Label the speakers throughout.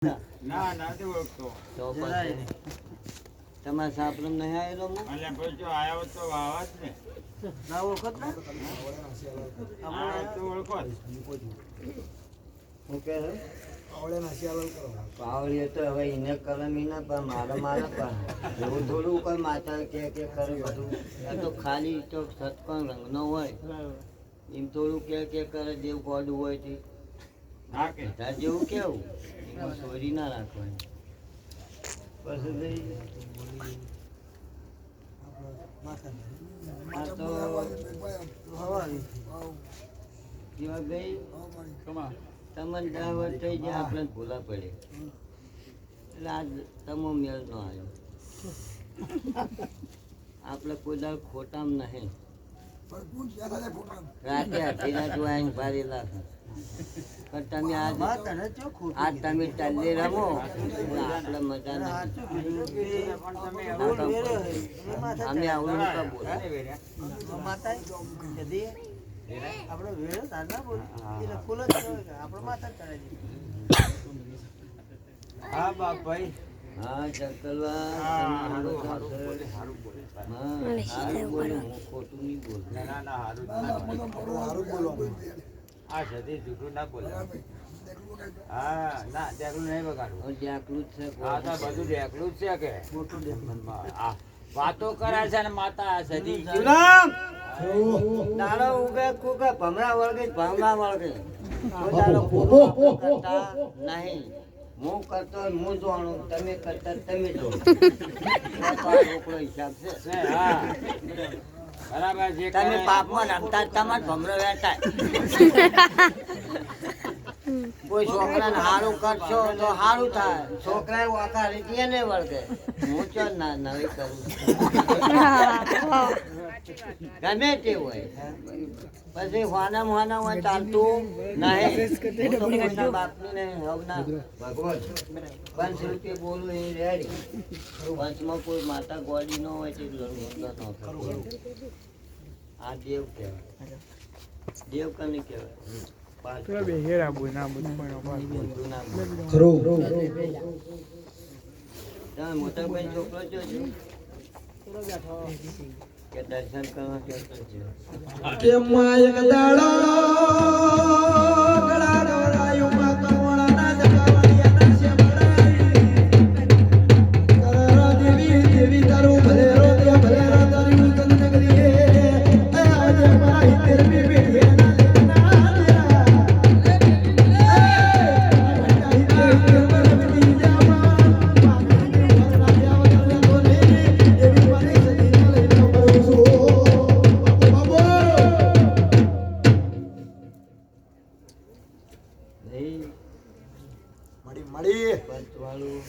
Speaker 1: ના નથી ઓળખતો
Speaker 2: તો પછી તમારા સાપરમ નહીં આવેલો હું
Speaker 1: એટલે ભાઈ જો આવ્યો તો વાવા જ ને
Speaker 2: ના ઓળખત ને
Speaker 1: આવ્યો તો ઓળખો જ.
Speaker 2: હું કહે છે પાવડીએ તો હવે એને કલમી ના પણ મારા પણ એવું થોડું કોઈ માતા કે કરે બધું આ તો ખાલી તો સતકોણ રંગનો હોય એમ થોડું કે કરે જેવું કોડું હોય તે
Speaker 1: હા કે
Speaker 2: તાર જેવું કેવું એમાં ચોરી ના રાખવાની પછી ભાઈ આ તો જીવાભાઈ તમને ડ્રાઈવર થઈ જાય આપણે ભૂલા પડે એટલે આજ તમો મેળ ન આવ્યો આપણે કોઈ દાળ ખોટામાં નહીં રાતે અડધી રાત આવીને ભારેલા પણ તમે આજ તમે ટલ્લી રમો એટલે આપણે મજા ના અમે આવડું કા બોલો
Speaker 3: આપણો વેળો તારના બોલ એટલે ફૂલ જ કહેવાય આપણો માતા ચડાવી
Speaker 1: હા બાપ ભાઈ
Speaker 2: હા ચકલવા
Speaker 1: હારું બોલે
Speaker 2: સારું બોલે હું ખોટું નહીં બોલું
Speaker 1: ના હારું આ સદી જૂઠું ના બોલે હા ના દેખલું નહીં બગાડવું
Speaker 2: જ્યાકલું જ છે
Speaker 1: હા તો બધું દેખલું જ છે કે
Speaker 2: મોટું દેખલું
Speaker 1: આ વાતો કરે છે ને માતા સદી
Speaker 2: દાડો ઉગે કુકે ભમરા વળગે ભમરા વળગે કોઈ દાડો ખોટું આપણે કરતા નહીં હું કરતો હું જાણું તમે કરતા તમે જોડો રોકડો હિસાબ છે
Speaker 1: હા બરાબર છે
Speaker 2: તમે પાપમાં રમતા તમારે ભમરો વેટાય કોઈ છોકરાને સારું કરશો તો સારું થાય છોકરાએ વાંકા રીતે એને વળગે હું ચો ના નવી કરું ગમે તે હોય પછી વાના હોય ચાલતું નહીં બાપની ને હવના ભગવાન 5 રૂપિયા બોલું એ રેડી પંચમાં કોઈ માતા ગોડી ન હોય તે આ દેવ કહેવાય દેવ કને કહેવાય મોટા ભાઈ છોકરો છો કે દર્શન કરવા કહેતો છે પંચવાળું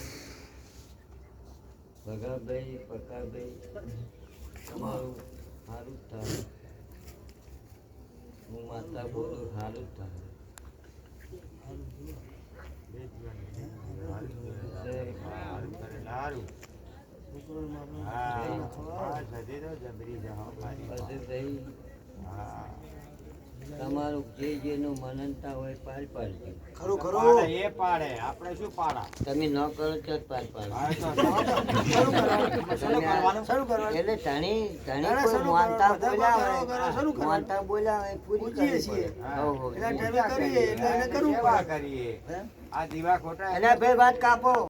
Speaker 2: ભગાભાઈ પકાભાઈ તમારું સારું જ થાય હું માતા બોલું સારું જ થાય પછી ભાઈ તમારું જે જેનું મનનતા હોય પાર પાડજો
Speaker 1: એ પાડે આપણે શું પાડા
Speaker 2: તમે ન કરો તો જ પાર પાડો એટલે ધણી કોઈ માનતા બોલ્યા હોય પૂરી કરીએ
Speaker 1: કરીએ આ દીવા ખોટા
Speaker 2: એને ભાઈ વાત કાપો.